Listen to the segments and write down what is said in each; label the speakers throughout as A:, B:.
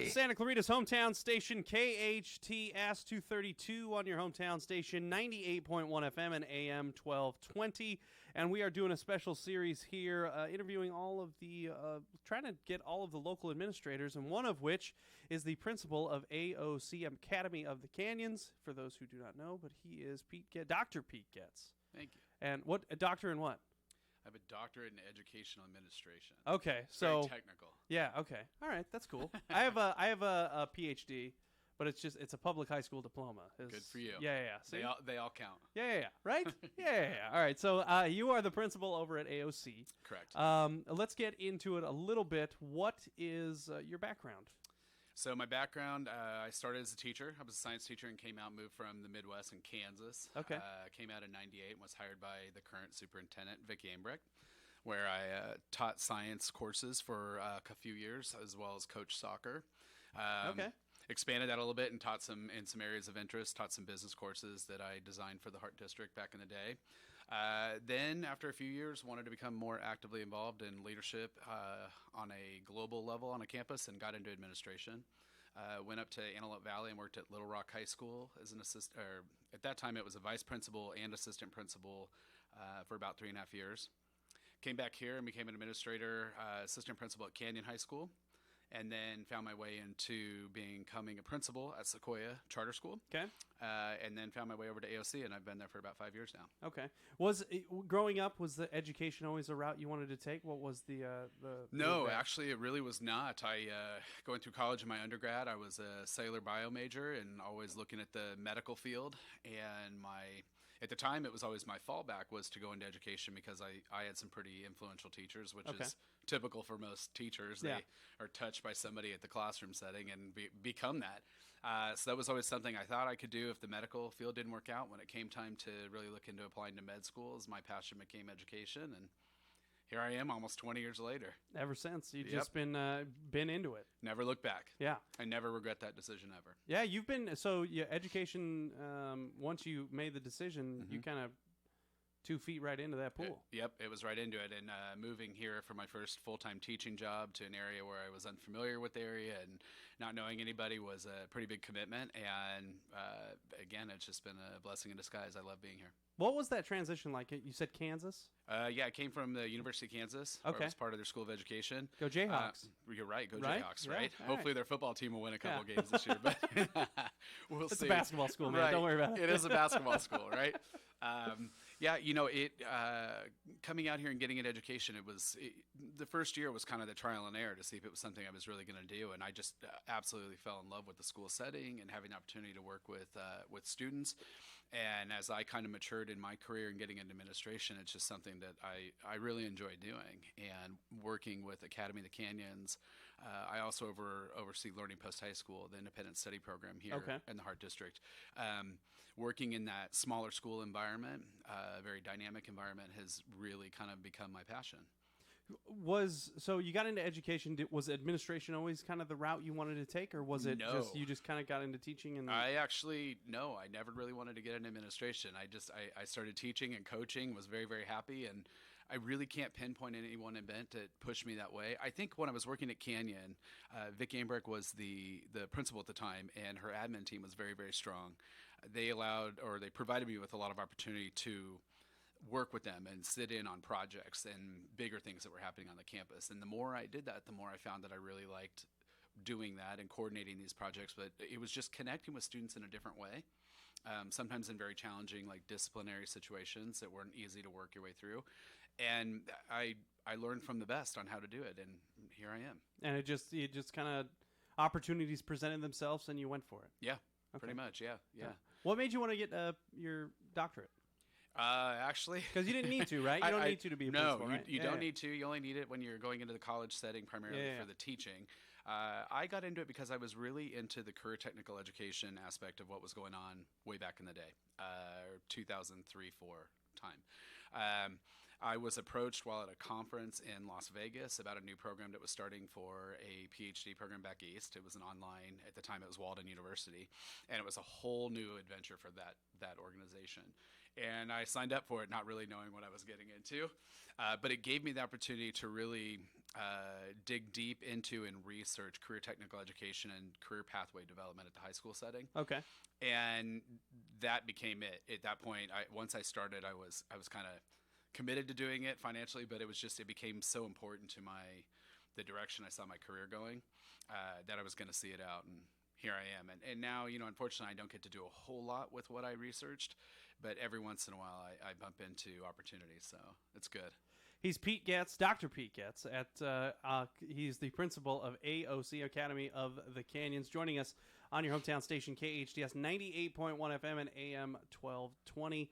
A: Santa Clarita's hometown station, KHTS 232 on your hometown station, 98.1 FM and AM 1220. And we are doing a special series here, interviewing all of the, trying to get all of the local administrators, and one of which is the principal of AOC Academy of the Canyons, for those who do not know, but he is Dr. Pete Getz.
B: Thank you.
A: And what, a doctor in what?
B: I have a doctorate in educational administration.
A: Okay,
B: It's
A: so
B: very technical.
A: Yeah, okay. All right, that's cool. I have a PhD, but it's a public high school diploma.
B: Good for you.
A: Yeah. See?
B: They all count.
A: Yeah. Right? yeah. All right. So you are the principal over at AOC.
B: Correct.
A: Let's get into it a little bit. What is your background?
B: So my background, I started as a teacher. I was a science teacher and moved from the Midwest in Kansas.
A: Okay.
B: Came out in '98 and was hired by the current superintendent, Vic Ambrecht, where I taught science courses for a few years, as well as coached soccer.
A: Okay.
B: Expanded that a little bit and taught some areas of interest, taught some business courses that I designed for the Heart District back in the day. Then after a few years, wanted to become more actively involved in leadership on a global level on a campus and got into administration. Went up to Antelope Valley and worked at Little Rock High School as an assistant, or at that time it was a vice principal and assistant principal for about 3.5 years. Came back here and became an administrator, assistant principal at Canyon High School. And then found my way into becoming a principal at Sequoia Charter School. Okay. And then found my way over to AOC, and I've been there for about 5 years now.
A: Okay. Growing up, was the education always a route you wanted to take? What was the
B: No, actually, it really was not. I going through college in my undergrad, I was a cellular bio major and always looking at the medical field. And at the time, it was always my fallback was to go into education because I had some pretty influential teachers, which is typical for most teachers. They are touched by somebody at the classroom setting and become that. So that was always something I thought I could do if the medical field didn't work out. When it came time to really look into applying to med schools, my passion became education, and here I am almost 20 years later.
A: Ever since. You've just been into it.
B: Never looked back.
A: Yeah.
B: I never regret that decision ever.
A: Yeah, education, once you made the decision, you kind of 2 feet right into that pool.
B: It was right into it. And moving here for my first full-time teaching job to an area where I was unfamiliar with the area and not knowing anybody was a pretty big commitment. And again, it's just been a blessing in disguise. I love being here.
A: What was that transition like? You said Kansas?
B: I came from the University of Kansas. Where I was part of their School of Education.
A: Go Jayhawks.
B: You're right. Go Jayhawks, right?
A: Yeah.
B: Hopefully their football team will win a couple games this year. But we'll see.
A: It's a basketball school, man.
B: Right.
A: Don't worry about it.
B: It is a basketball school, right? Coming out here and getting an education, the first year was kind of the trial and error to see if it was something I was really going to do. And I just absolutely fell in love with the school setting and having the opportunity to work with students. And as I kind of matured in my career and getting into administration, it's just something that I really enjoy doing. And working with Academy of the Canyons, I also oversee Learning Post High School, the independent study program here in the Heart District. Working in that smaller school environment, a very dynamic environment, has really kind of become my passion.
A: So you got into education. Was administration always kind of the route you wanted to take, or was it you just kind of got into teaching? And
B: I never really wanted to get into administration. I started teaching and coaching, was very, very happy, and I really can't pinpoint any one event that pushed me that way. I think when I was working at Canyon, Vic Ambrecht was the principal at the time, and her admin team was very, very strong. They provided me with a lot of opportunity to work with them and sit in on projects and bigger things that were happening on the campus. And the more I did that, the more I found that I really liked doing that and coordinating these projects. But it was just connecting with students in a different way, sometimes in very challenging, like disciplinary situations that weren't easy to work your way through. And I learned from the best on how to do it, and here I am.
A: And it just kind of opportunities presented themselves, and you went for it.
B: Yeah, pretty much. Yeah.
A: What made you want to get your doctorate?
B: Actually,
A: because you didn't need to, right? You don't need to be a principal, right?
B: You don't need to. You only need it when you're going into the college setting, primarily for the teaching. I got into it because I was really into the career technical education aspect of what was going on way back in the day, 2003-04 time. I was approached while at a conference in Las Vegas about a new program that was starting for a PhD program back east. It was an online, at the time it was Walden University, and it was a whole new adventure for that organization. And I signed up for it, not really knowing what I was getting into. But it gave me the opportunity to really dig deep into and research career technical education and career pathway development at the high school setting.
A: Okay.
B: And that became it. At that point, once I started, I was kind of committed to doing it financially, but it became so important to the direction I saw my career going that I was going to see it out. And here I am. And now, unfortunately, I don't get to do a whole lot with what I researched, but every once in a while I bump into opportunities. So it's good.
A: He's Pete Getz, Dr. Pete Getz. He's the principal of AOC Academy of the Canyons, joining us on your hometown station, KHTS 98.1 FM and AM 1220.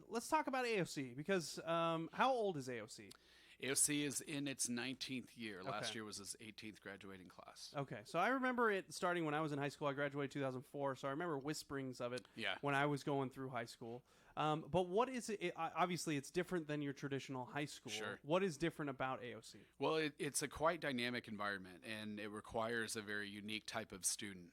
A: Let's talk about AOC, because how old is AOC?
B: AOC is in its 19th year. Last year was his 18th graduating class.
A: Okay, so I remember it starting when I was in high school. I graduated 2004, so I remember whisperings of it when I was going through high school. But what is it? Obviously, it's different than your traditional high school.
B: Sure.
A: What is different about AOC?
B: Well, it's a quite dynamic environment, and it requires a very unique type of student.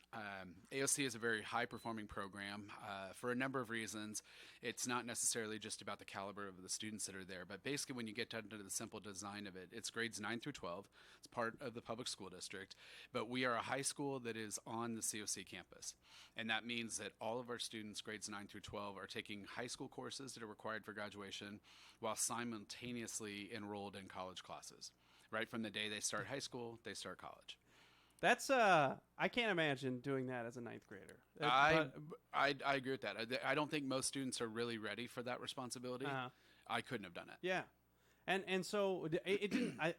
B: AOC is a very high-performing program for a number of reasons. It's not necessarily just about the caliber of the students that are there, but basically when you get down to the simple design of it, it's grades 9 through 12. It's part of the public school district, but we are a high school that is on the COC campus, and that means that all of our students, grades 9 through 12, are taking high school courses that are required for graduation while simultaneously enrolled in college classes. Right from the day they start high school, they start college.
A: That's I can't imagine doing that as a ninth grader.
B: I agree with that. I don't think most students are really ready for that responsibility. I couldn't have done it.
A: Yeah, and so it didn't. I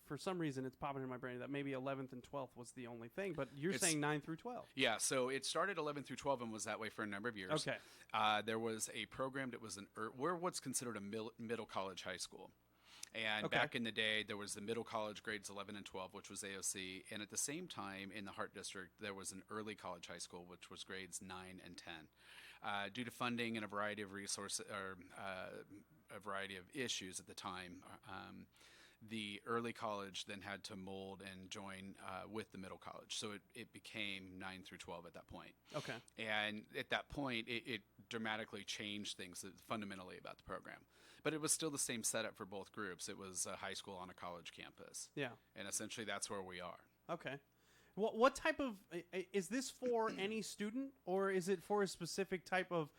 A: for some reason it's popping in my brain that maybe 11th and 12th was the only thing, but it's saying 9 through 12.
B: Yeah, so it started 11 through 12 and was that way for a number of years.
A: Okay.
B: There was a program that was we're what's considered a middle college high school. And back in the day, there was the middle college grades 11 and 12, which was AOC. And at the same time, in the Hart District, there was an early college high school, which was grades 9 and 10. Due to funding and a variety of resources or a variety of issues at the time, the early college then had to mold and join with the middle college. So it became 9 through 12 at that point.
A: Okay.
B: And at that point, it dramatically changed things fundamentally about the program. But it was still the same setup for both groups. It was a high school on a college campus.
A: Yeah.
B: And essentially that's where we are.
A: Okay. What type of, is this for any student, or is it for a specific type of,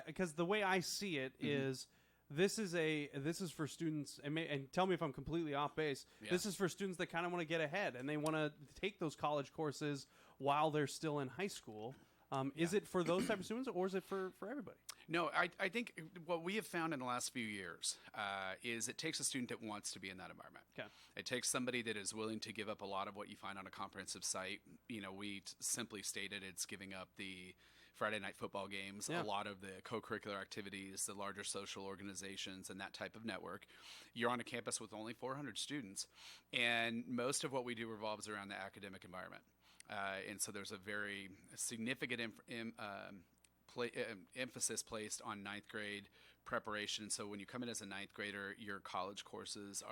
A: because the way I see it is this is for students, and tell me if I'm completely off base. Yeah. This is for students that kind of want to get ahead and they want to take those college courses while they're still in high school. Is it for those type of students, or is it for everybody?
B: No, I think what we have found in the last few years is it takes a student that wants to be in that environment.
A: Okay.
B: It takes somebody that is willing to give up a lot of what you find on a comprehensive site. We simply stated it's giving up the Friday night football games, a lot of the co-curricular activities, the larger social organizations, and that type of network. You're on a campus with only 400 students, and most of what we do revolves around the academic environment. And so there's a very significant emphasis placed on ninth grade preparation. So when you come in as a ninth grader, your college courses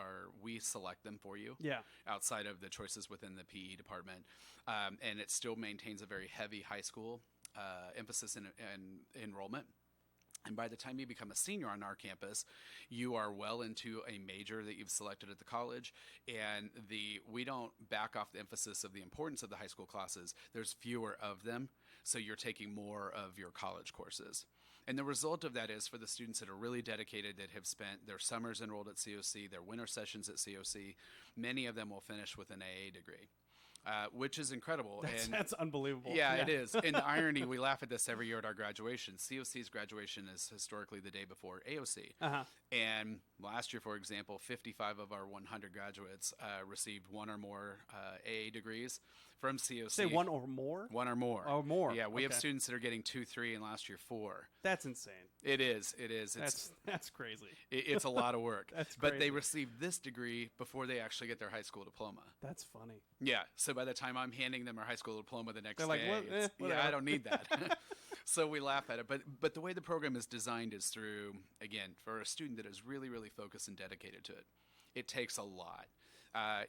B: we select them for you. Yeah. Outside of the choices within the PE department, and it still maintains a very heavy high school emphasis in enrollment. And by the time you become a senior on our campus, you are well into a major that you've selected at the college. And we don't back off the emphasis of the importance of the high school classes. There's fewer of them, so you're taking more of your college courses. And the result of that is for the students that are really dedicated, that have spent their summers enrolled at COC, their winter sessions at COC, many of them will finish with an AA degree. Which is incredible.
A: That's unbelievable.
B: Yeah, it is. And the irony, we laugh at this every year at our graduation. COC's graduation is historically the day before AOC. And last year, for example, 55 of our 100 graduates received one or more AA degrees from COC.
A: Say one or more?
B: One or more.
A: Oh, more.
B: Yeah, we have students that are getting 2, 3, and last year 4.
A: That's insane.
B: It is.
A: That's crazy.
B: It's a lot of work.
A: That's crazy.
B: But they receive this degree before they actually get their high school diploma.
A: That's funny.
B: Yeah. So by the time I'm handing them our high school diploma the next
A: day,
B: yeah, I don't need that. So we laugh at it. But the way the program is designed is through, again, for a student that is really, really focused and dedicated to it, it takes a lot.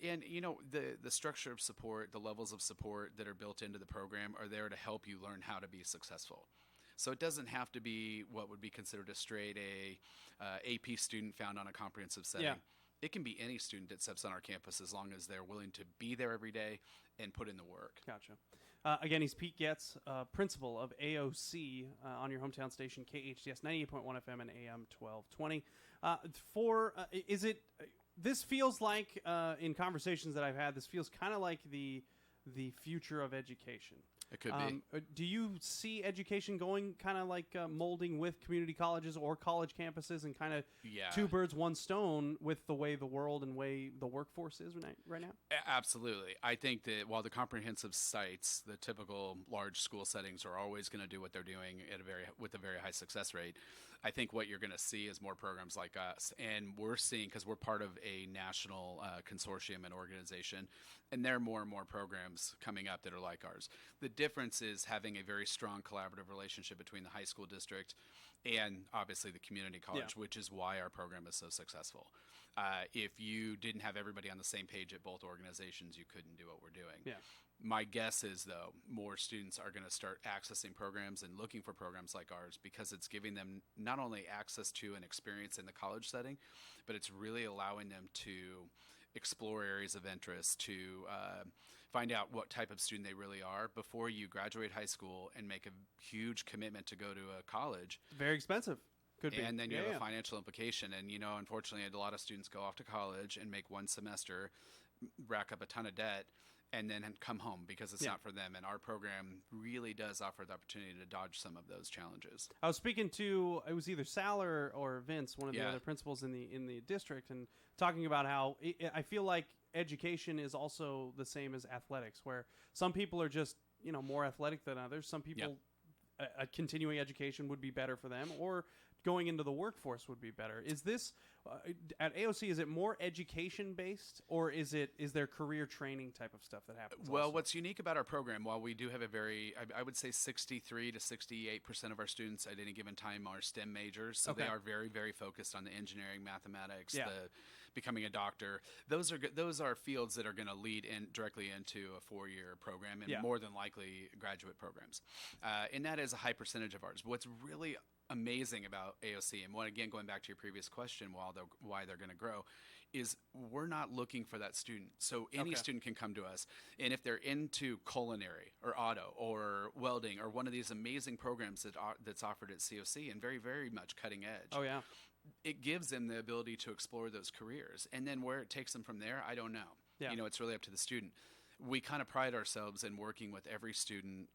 B: And, the structure of support, the levels of support that are built into the program are there to help you learn how to be successful. So it doesn't have to be what would be considered a straight AP student found on a comprehensive setting.
A: Yeah.
B: It can be any student that steps on our campus as long as they're willing to be there every day and put in the work.
A: Gotcha. Again, he's Pete Getz, principal of AOC on your hometown station, KHTS 98.1 FM and AM 1220. This feels like, in conversations that I've had, this feels kind of like the future of education.
B: It could be.
A: Do you see education going kind of like molding with community colleges or college campuses and kind of two birds, one stone with the way the world and way the workforce is right now?
B: Absolutely. I think that while the comprehensive sites, the typical large school settings, are always going to do what they're doing with a very high success rate, I think what you're going to see is more programs like us. And we're seeing, because we're part of a national consortium and organization, and there are more and more programs coming up that are like ours. The difference is having a very strong collaborative relationship between the high school district and obviously the community college, which is why our program is so successful. If you didn't have everybody on the same page at both organizations, you couldn't do what we're doing.
A: Yeah.
B: My guess is, though, more students are going to start accessing programs and looking for programs like ours because it's giving them not only access to an experience in the college setting, but it's really allowing them to explore areas of interest, to find out what type of student they really are before you graduate high school and make a huge commitment to go to a college.
A: Very expensive. Could be.
B: And then you have a financial implication. And, unfortunately, a lot of students go off to college and make one semester, rack up a ton of debt, and then come home because it's not for them. And our program really does offer the opportunity to dodge some of those challenges.
A: I was speaking to, it was either Sal or Vince, one of the other principals in the district, and talking about how I feel like education is also the same as athletics, where some people are just, more athletic than others. Some people, a continuing education would be better for them, or going into the workforce would be better. Is this at AOC? Is it more education based, or is there career training type of stuff that happens?
B: Well,
A: also?
B: What's unique about our program, while we do have a very, I would say 63 to 68% of our students at any given time are STEM majors, so they are very, very focused on the engineering, mathematics, the becoming a doctor. Those are fields that are going to lead directly into a 4-year program and more than likely graduate programs, and that is a high percentage of ours. But what's really amazing about AOC, and again, going back to your previous question, why they're going to grow, is we're not looking for that student. So any student can come to us, and if they're into culinary or auto or welding or one of these amazing programs that's offered at COC and very, very much cutting edge, it gives them the ability to explore those careers. And then where it takes them from there, I don't know. It's really up to the student. We kind of pride ourselves in working with every student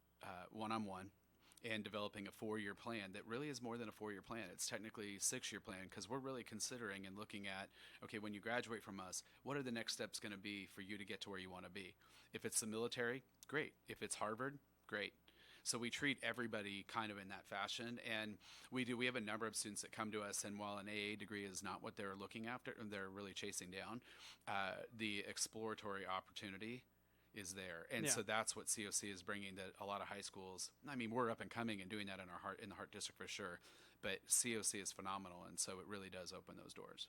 B: one-on-one and developing a 4-year plan that really is more than a 4-year plan. It's technically a 6-year plan, because we're really considering and looking at, okay, when you graduate from us, what are the next steps going to be for you to get to where you want to be? If it's the military, great. If it's Harvard, great. So we treat everybody kind of in that fashion, and we have a number of students that come to us, and while an AA degree is not what they're looking after, they're really chasing down, the exploratory opportunity is there. And so that's what COC is bringing, that a lot of high schools, I mean, we're up and coming and doing that in the Hart District for sure, but COC is phenomenal, and so it really does open those doors.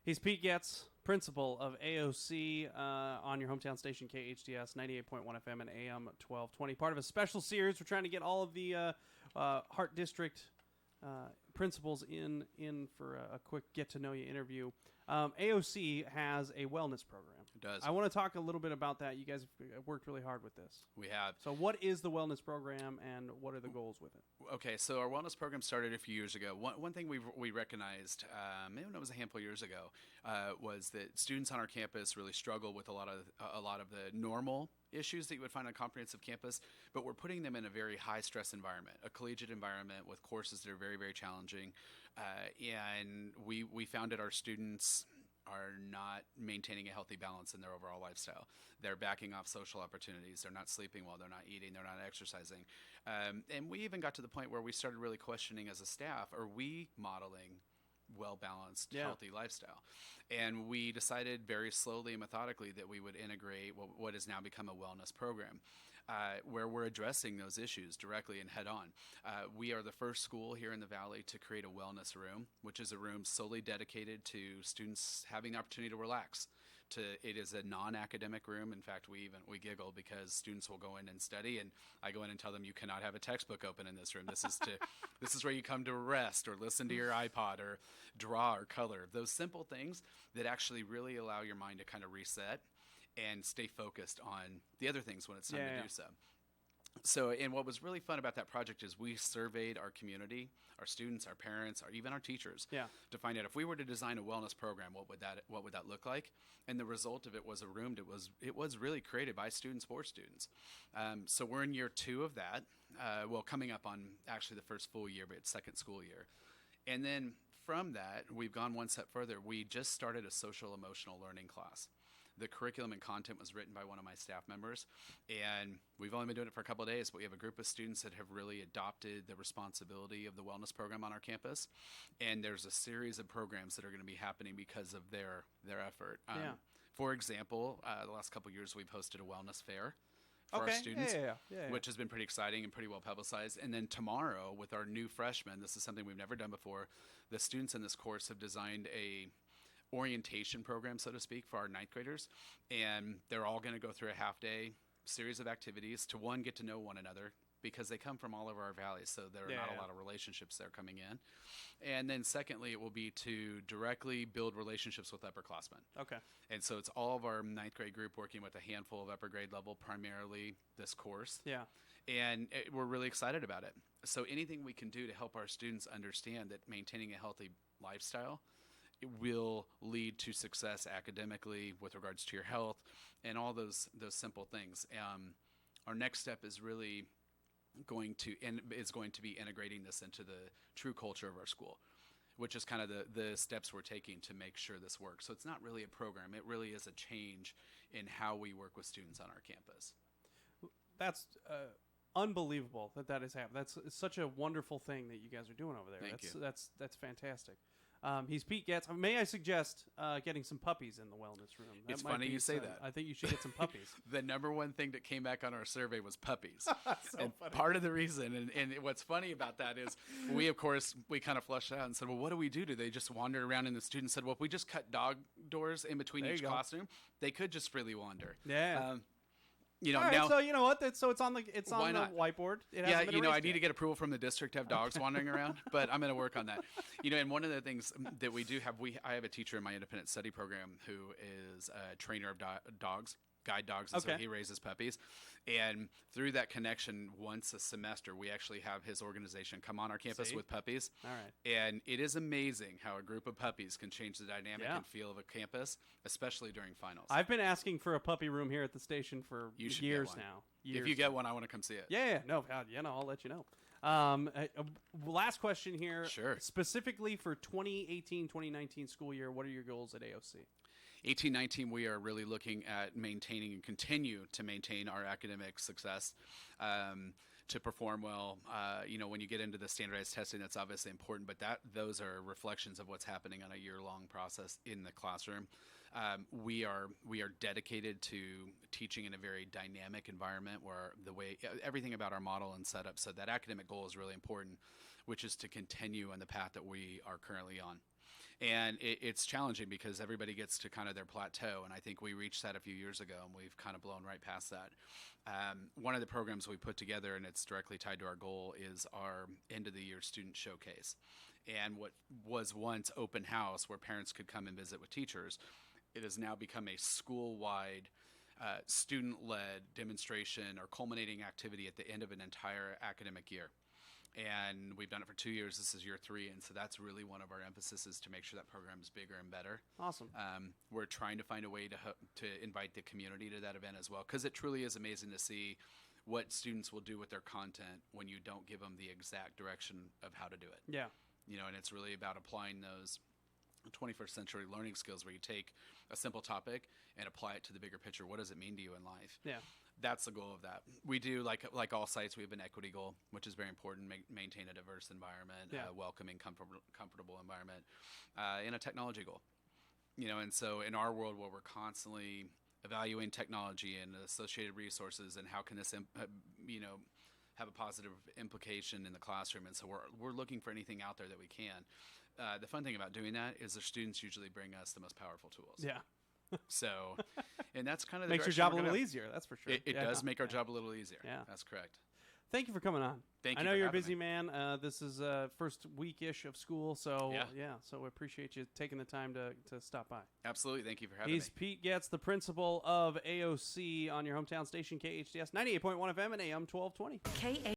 A: He's Pete Getz, principal of AOC on your hometown station, KHTS 98.1 FM and AM 1220. Part of a special series. We're trying to get all of the Hart District principals in for a quick get-to-know-you interview. AOC has a wellness program.
B: It does.
A: I want to talk a little bit about that. You guys have worked really hard with this.
B: We have.
A: So what is the wellness program, and what are the goals with it?
B: Okay, so our wellness program started a few years ago. One thing we recognized, maybe it was a handful of years ago, was that students on our campus really struggle with a lot of the normal issues that you would find on a comprehensive campus, but we're putting them in a very high-stress environment, a collegiate environment with courses that are very, very challenging, and we found that our students are not maintaining a healthy balance in their overall lifestyle. They're backing off social opportunities. They're not sleeping well. They're not eating. They're not exercising. And we even got to the point where we started really questioning as a staff, are we modeling well-balanced, healthy lifestyle? And we decided very slowly and methodically that we would integrate what has now become a wellness program, where we're addressing those issues directly and head-on. We are the first school here in the Valley to create a wellness room, which is a room solely dedicated to students having the opportunity to relax, it is a non-academic room. In fact, we giggle because students will go in and study, and I go in and tell them, you cannot have a textbook open in this room. This is where you come to rest or listen to your iPod or draw or color. Those simple things that actually really allow your mind to kind of reset and stay focused on the other things when it's time to do so. So, and what was really fun about that project is we surveyed our community, our students, our parents, even our teachers, to find out if we were to design a wellness program, what would that look like? And the result of it was a room that was really created by students for students. So we're in year 2 of that. Coming up on actually the first full year, but it's second school year. And then from that, we've gone one step further. We just started a social emotional learning class. The curriculum and content was written by one of my staff members, and we've only been doing it for a couple of days, but we have a group of students that have really adopted the responsibility of the wellness program on our campus, and there's a series of programs that are going to be happening because of their effort. For example, the last couple of years, we've hosted a wellness fair for our students, which has been pretty exciting and pretty well publicized. And then tomorrow, with our new freshmen, this is something we've never done before, the students in this course have designed a orientation program, so to speak, for our 9th graders, and they're all going to go through a half-day series of activities to, one, get to know one another, because they come from all over our valleys, so there are not a lot of relationships there coming in. And then secondly, it will be to directly build relationships with upperclassmen.
A: Okay.
B: And so it's all of our 9th grade group working with a handful of upper grade level, primarily this course. Yeah. And we're really excited about it. So anything we can do to help our students understand that maintaining a healthy lifestyle, it will lead to success academically with regards to your health and all those simple things. Our next step is really going to be integrating this into the true culture of our school, which is kind of the steps we're taking to make sure this works. So it's not really a program. It really is a change in how we work with students on our campus.
A: That's unbelievable that is happening. That's such a wonderful thing that you guys are doing over there.
B: Thank you.
A: That's fantastic. He's Pete Getz. May I suggest getting some puppies in the wellness room?
B: It's funny you say that.
A: I think you should get some puppies.
B: The number one thing that came back on our survey was puppies.
A: Funny.
B: Part of the reason, and what's funny about that is we kind of flushed out and said, well, what do we do? Do they just wander around? And the students said, well, if we just cut dog doors in between each classroom, they could just freely wander.
A: Yeah.
B: All
A: right,
B: now,
A: so you know what? It's on the whiteboard.
B: I need to get approval from the district to have dogs wandering around, but I'm going to work on that. And one of the things that we do have, I have a teacher in my independent study program who is a trainer of dogs, guide dogs, and so he raises puppies. And through that connection, once a semester, we actually have his organization come on our campus with puppies. All right. And it is amazing how a group of puppies can change the dynamic and feel of a campus, especially during finals.
A: I've been asking for a puppy room here at the station for years now.
B: If you get one, I want to come see it.
A: Yeah. No, I'll let you know. Last question here.
B: Sure.
A: Specifically for 2018-2019 school year, what are your goals at AOC?
B: 18-19, we are really looking at maintaining and continue to maintain our academic success, to perform well. When you get into the standardized testing, that's obviously important, but those are reflections of what's happening on a year-long process in the classroom. We are dedicated to teaching in a very dynamic environment where everything about our model and setup, so that academic goal is really important, which is to continue on the path that we are currently on. And it's challenging because everybody gets to kind of their plateau, and I think we reached that a few years ago, and we've kind of blown right past that. One of the programs we put together, and it's directly tied to our goal, is our end-of-the-year student showcase. And what was once open house, where parents could come and visit with teachers, it has now become a school-wide student-led demonstration or culminating activity at the end of an entire academic year. And we've done it for 2 years. This is year 3. And so that's really one of our emphasis, is to make sure that program is bigger and better.
A: Awesome.
B: We're trying to find a way to invite the community to that event as well, because it truly is amazing to see what students will do with their content when you don't give them the exact direction of how to do it.
A: Yeah.
B: And it's really about applying those 21st century learning skills, where you take a simple topic and apply it to the bigger picture. What does it mean to you in life? Yeah. That's the goal of that. We do, like all sites, we have an equity goal, which is very important. Maintain a diverse environment, welcoming, comfortable environment, and a technology goal. And so in our world, where we're constantly evaluating technology and associated resources, and how can this, have a positive implication in the classroom, and so we're looking for anything out there that we can. The fun thing about doing that is the students usually bring us the most powerful tools.
A: Yeah.
B: So, and that's kind of the
A: Makes your
B: direction
A: job a
B: we're
A: little
B: gonna-
A: easier. That's for sure.
B: It does make our job a little easier.
A: Yeah.
B: That's correct.
A: Thank you for coming on.
B: Thank
A: I
B: you
A: know
B: for
A: you're a
B: having
A: busy
B: me.
A: man. This is first week-ish of school, so
B: Yeah.
A: so we appreciate you taking the time to stop by.
B: Absolutely. Thank you for having
A: He's
B: me.
A: Pete Getz, the principal of AOC on your hometown station, KHTS 98.1 FM and AM 1220.